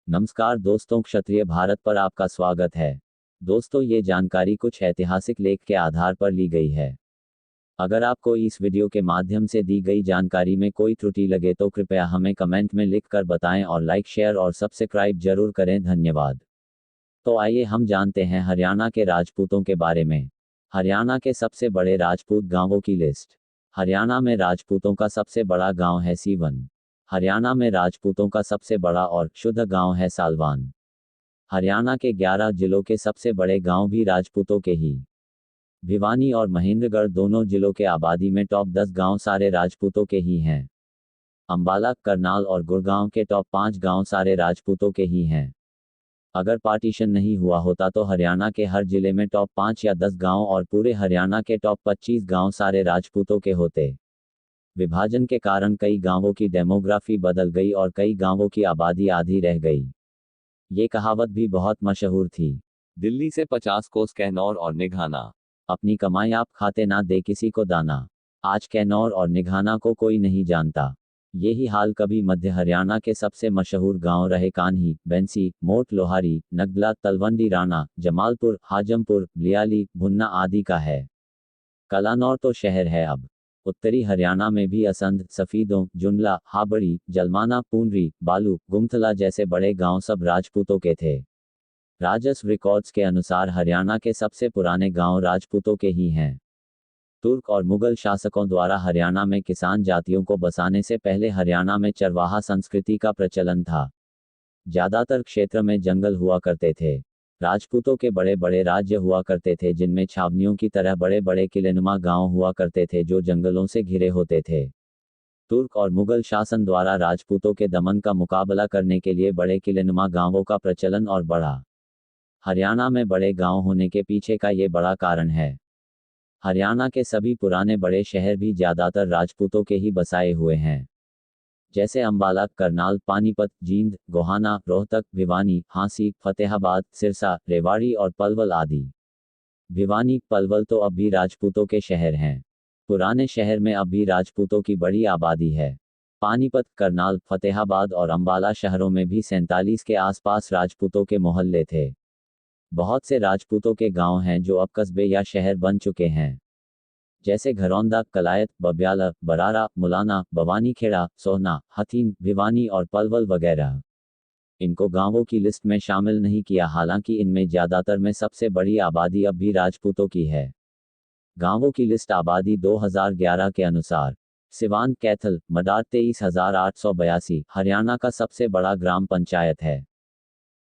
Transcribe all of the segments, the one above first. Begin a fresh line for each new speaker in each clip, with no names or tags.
नमस्कार दोस्तों, क्षत्रिय भारत पर आपका स्वागत है। दोस्तों, ये जानकारी कुछ ऐतिहासिक लेख के आधार पर ली गई है। अगर आपको इस वीडियो के माध्यम से दी गई जानकारी में कोई त्रुटि लगे तो कृपया हमें कमेंट में लिख कर बताएं और लाइक, शेयर और सब्सक्राइब जरूर करें। धन्यवाद। तो आइए हम जानते हैं हरियाणा के राजपूतों के बारे में। हरियाणा के सबसे बड़े राजपूत गांवों की लिस्ट। हरियाणा में राजपूतों का सबसे बड़ा गांव है सीवन। हरियाणा में राजपूतों का सबसे बड़ा और शुद्ध गांव है सालवान। हरियाणा के 11 जिलों के सबसे बड़े गांव भी राजपूतों के ही। भिवानी और महेंद्रगढ़ दोनों जिलों के आबादी में टॉप 10 गांव सारे राजपूतों के ही हैं। अंबाला, करनाल और गुड़गांव के टॉप 5 गांव सारे राजपूतों के ही हैं। अगर पार्टीशन नहीं हुआ होता तो हरियाणा के हर जिले में टॉप 5 या 10 गांव और पूरे हरियाणा के टॉप 25 गांव सारे राजपूतों के होते। विभाजन के कारण कई गांवों की डेमोग्राफी बदल गई और कई गांवों की आबादी आधी रह गई। ये कहावत भी बहुत मशहूर थी।
दिल्ली से 50 कोस कैनौर और निघाना।
अपनी कमाई आप खाते ना दे किसी को दाना। आज कैनौर और निघाना को कोई नहीं जानता। यही हाल कभी मध्य हरियाणा के सबसे मशहूर गांव रहे कान्ही, बेंसी, मोट लोहारी, नगदला, तलवंडी राणा, जमालपुर, हाजमपुर, लियाली, भुन्ना आदि का है। कलानौर तो शहर है अब। उत्तरी हरियाणा में भी असंध, सफीदों, जुंडला, हाबड़ी, जलमाना, पूंडरी, बालू, गुमथला जैसे बड़े गांव सब राजपूतों के थे। राजस्व रिकॉर्ड्स के अनुसार हरियाणा के सबसे पुराने गांव राजपूतों के ही हैं। तुर्क और मुगल शासकों द्वारा हरियाणा में किसान जातियों को बसाने से पहले हरियाणा में चरवाहा संस्कृति का प्रचलन था। ज्यादातर क्षेत्र में जंगल हुआ करते थे। राजपूतों के बड़े बड़े राज्य हुआ करते थे जिनमें छावनियों की तरह बड़े बड़े किलेनुमा गांव हुआ करते थे जो जंगलों से घिरे होते थे। तुर्क और मुगल शासन द्वारा राजपूतों के दमन का मुकाबला करने के लिए बड़े किलेनुमा गांवों का प्रचलन और बढ़ा। हरियाणा में बड़े गांव होने के पीछे का ये बड़ा कारण है। हरियाणा के सभी पुराने बड़े शहर भी ज्यादातर राजपूतों के ही बसाए हुए हैं, जैसे अंबाला, करनाल, पानीपत, जींद, गोहाना, रोहतक, भिवानी, हांसी, फतेहाबाद, सिरसा, रेवाड़ी और पलवल आदि। भिवानी, पलवल तो अब भी राजपूतों के शहर हैं। पुराने शहर में अब भी राजपूतों की बड़ी आबादी है। पानीपत, करनाल, फतेहाबाद और अंबाला शहरों में भी 47 के आसपास राजपूतों के मोहल्ले थे। बहुत से राजपूतों के गांव हैं जो अब कस्बे या शहर बन चुके हैं, जैसे घरौंदा, कलायत, बब्याला, बरारा, मुलाना, भवानीखेड़ा, सोहना, हथीन, भिवानी और पलवल वगैरह। इनको गांवों की लिस्ट में शामिल नहीं किया, हालांकि इनमें ज्यादातर में सबसे बड़ी आबादी अब भी राजपूतों की है। गांवों की लिस्ट आबादी 2011 के अनुसार। सिवान, कैथल, मडार 23,882 हरियाणा का सबसे बड़ा ग्राम पंचायत है।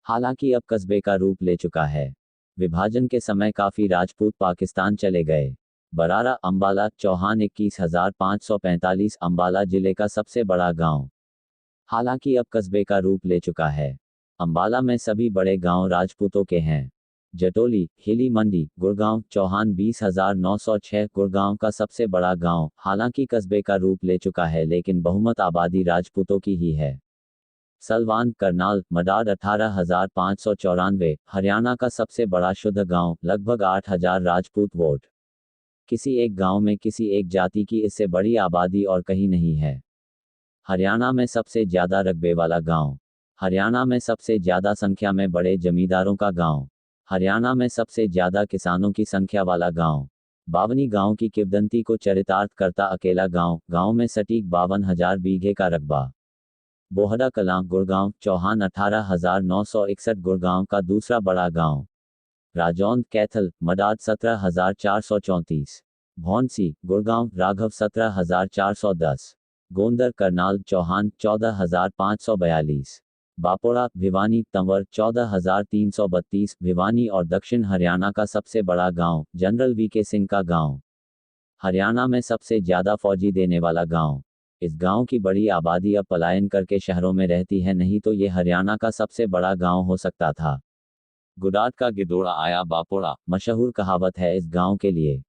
हालांकि अब कस्बे का रूप ले चुका है। विभाजन के समय काफी राजपूत पाकिस्तान चले गए। बरारा, अंबाला, चौहान 21,545 अंबाला जिले का सबसे बड़ा गांव। हालांकि अब कस्बे का रूप ले चुका है। अंबाला में सभी बड़े गांव राजपूतों के हैं। जटोली, हिली मंडी, गुड़गांव, चौहान 20,906 गुड़गांव का सबसे बड़ा गांव, हालांकि कस्बे का रूप ले चुका है लेकिन बहुमत आबादी राजपूतों की ही है। सलवान, करनाल, मडार 18,594 हरियाणा का सबसे बड़ा शुद्ध गांव, लगभग 8,000 राजपूत वोट। किसी एक गांव में किसी एक जाति की इससे बड़ी आबादी और कहीं नहीं है। हरियाणा में सबसे ज्यादा रकबे वाला गांव। हरियाणा में सबसे ज्यादा संख्या में बड़े जमींदारों का गांव। हरियाणा में सबसे ज्यादा किसानों की संख्या वाला गांव। बावनी गांव की किंवदंती को चरितार्थ करता अकेला गांव। गांव में सटीक 52,000 बीघे का रकबा। बोहरा कलां, गुड़गांव, चौहान 18,961 गुड़गांव का दूसरा बड़ा गांव। राजौंद, कैथल, मडार 17,434। भौंसी, गुड़गांव, राघव 17,410। गोंदर, करनाल, चौहान 14,542। बापोड़ा, भिवानी, तंवर 14,332 भिवानी और दक्षिण हरियाणा का सबसे बड़ा गांव, जनरल वीके सिंह का गांव। हरियाणा में सबसे ज्यादा फौजी देने वाला गांव। इस गांव की बड़ी आबादी अब पलायन करके शहरों में रहती है, नहीं तो ये हरियाणा का सबसे बड़ा गांव हो सकता था।
गुडाट का गिदोड़ा आया बापोड़ा।
मशहूर कहावत है इस गांव के लिए।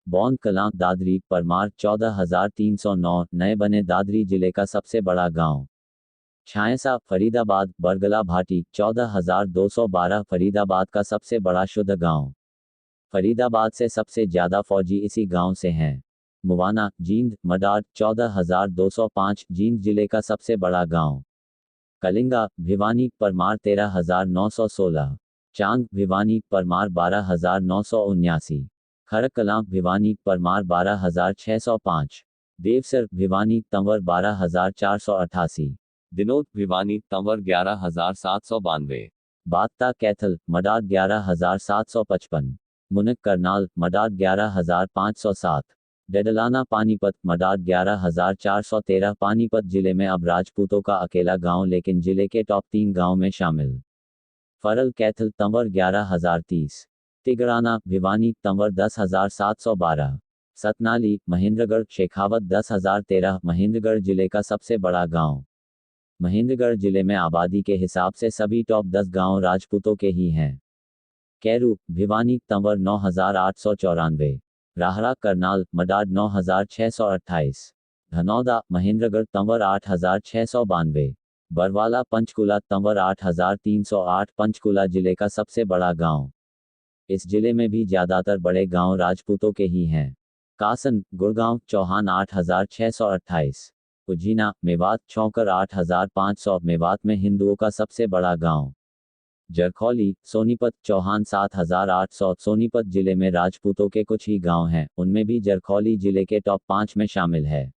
बौंद कलां, दादरी, परमार 14,309 नए बने दादरी जिले का सबसे बड़ा गांव। छायसा, फरीदाबाद, बरगला भाटी 14,212 फरीदाबाद का सबसे बड़ा शुद्ध गांव। फरीदाबाद से सबसे ज्यादा फौजी इसी गांव से हैं। मुवाना, जींद, मडार 14,205 जींद जिले का सबसे बड़ा गांव। कलिंगा भिवानी परमार 13,916, चांग भिवानी परमार 12,979, खड़ककलां भिवानी परमार 12,605, देवसर भिवानी तंवर 12,488,
दिनोद भिवानी तंवर 11,792,
बागता कैथल मडाद 11,755, मुनक करनाल मडाद 11,507, डेडलाना पानीपत मडाद 11,413। पानीपत जिले में अब राजपूतों का अकेला गांव लेकिन जिले के टॉप 3 गांव में शामिल। फरल कैथल तंवर 11,030, तिगड़ाना भिवानी तंवर 10,712, सतनाली महेंद्रगढ़ शेखावत 10,013। महेंद्रगढ़ जिले का सबसे बड़ा गांव। महेंद्रगढ़ जिले में आबादी के हिसाब से सभी टॉप 10 गांव राजपूतों के ही हैं। कैरू भिवानी तंवर 9,894, राहरा करनाल मडाड 9,628, धनौदा महेंद्रगढ़ तंवर 8,692, बरवाला पंचकुला तंवर 8,308। पंचकुला जिले का सबसे बड़ा गांव। इस जिले में भी ज्यादातर बड़े गांव राजपूतों के ही हैं। कासन गुड़गांव चौहान 8,628, उज्जीना मेवात चौकर 8,500। मेवात में हिंदुओं का सबसे बड़ा गांव। जरखौली सोनीपत चौहान 7,800। सोनीपत जिले में राजपूतों के कुछ ही गांव हैं, उनमें भी जरखौली जिले के टॉप 5 में शामिल है।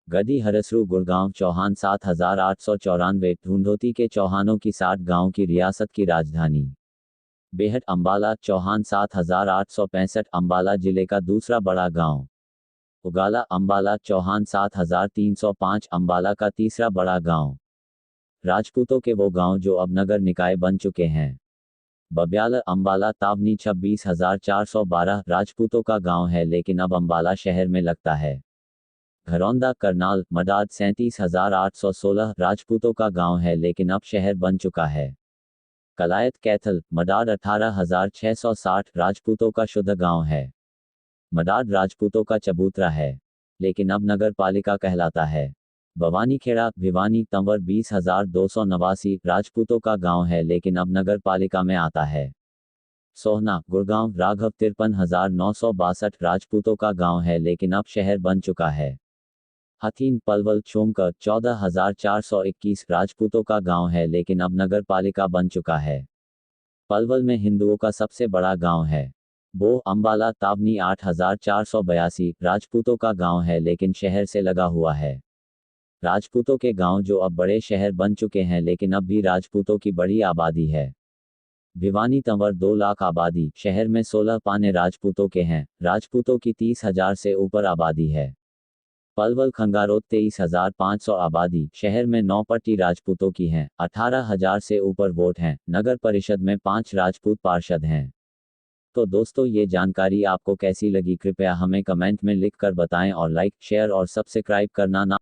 गदी हरसरू गुड़गांव चौहान 7,894। ढूंढोती के चौहानों की 60 गांव की रियासत की राजधानी। बेहट अंबाला चौहान 7,865। अंबाला जिले का दूसरा बड़ा गांव। उगाला अंबाला चौहान 7,305। अंबाला का तीसरा बड़ा गांव। राजपूतों के वो गांव जो अब नगर निकाय बन चुके हैं। बब्याला अंबाला तावनी 26,412 राजपूतों का गांव है लेकिन अब अंबाला शहर में लगता है। घरौंदा करनाल मडाद 37,816 राजपूतों का गांव है लेकिन अब शहर बन चुका है। कलायत कैथल मडाड 18,660 राजपूतों का शुद्ध गांव है। मडाड राजपूतों का चबूतरा है लेकिन अब नगर पालिका कहलाता है। भवानीखेड़ा भिवानी तंवर 20,289 राजपूतों का गांव है लेकिन अब नगर पालिका में आता है। सोहना गुड़गांव राघव 53,962 राजपूतों का गांव है लेकिन अब शहर बन चुका है। हथीन पलवल चोमकर 14,421 राजपूतों का गांव है लेकिन अब नगर पालिका बन चुका है। पलवल में हिंदुओं का सबसे बड़ा गांव है। बोह अंबाला तावनी 8,482 राजपूतों का गांव है लेकिन शहर से लगा हुआ है। राजपूतों के गांव जो अब बड़े शहर बन चुके हैं लेकिन अब भी राजपूतों की बड़ी आबादी है। भिवानी तंवर 2 लाख आबादी, शहर में 16 पाने राजपूतों के हैं। राजपूतों की 30,000 से ऊपर आबादी है। पलवल खंगारोत 23,500 आबादी, शहर में 9 पट्टी राजपूतों की हैं। 18,000 से ऊपर वोट हैं। नगर परिषद में 5 राजपूत पार्षद हैं। तो दोस्तों ये जानकारी आपको कैसी लगी कृपया हमें कमेंट में लिखकर बताएं और लाइक शेयर और सब्सक्राइब करना ना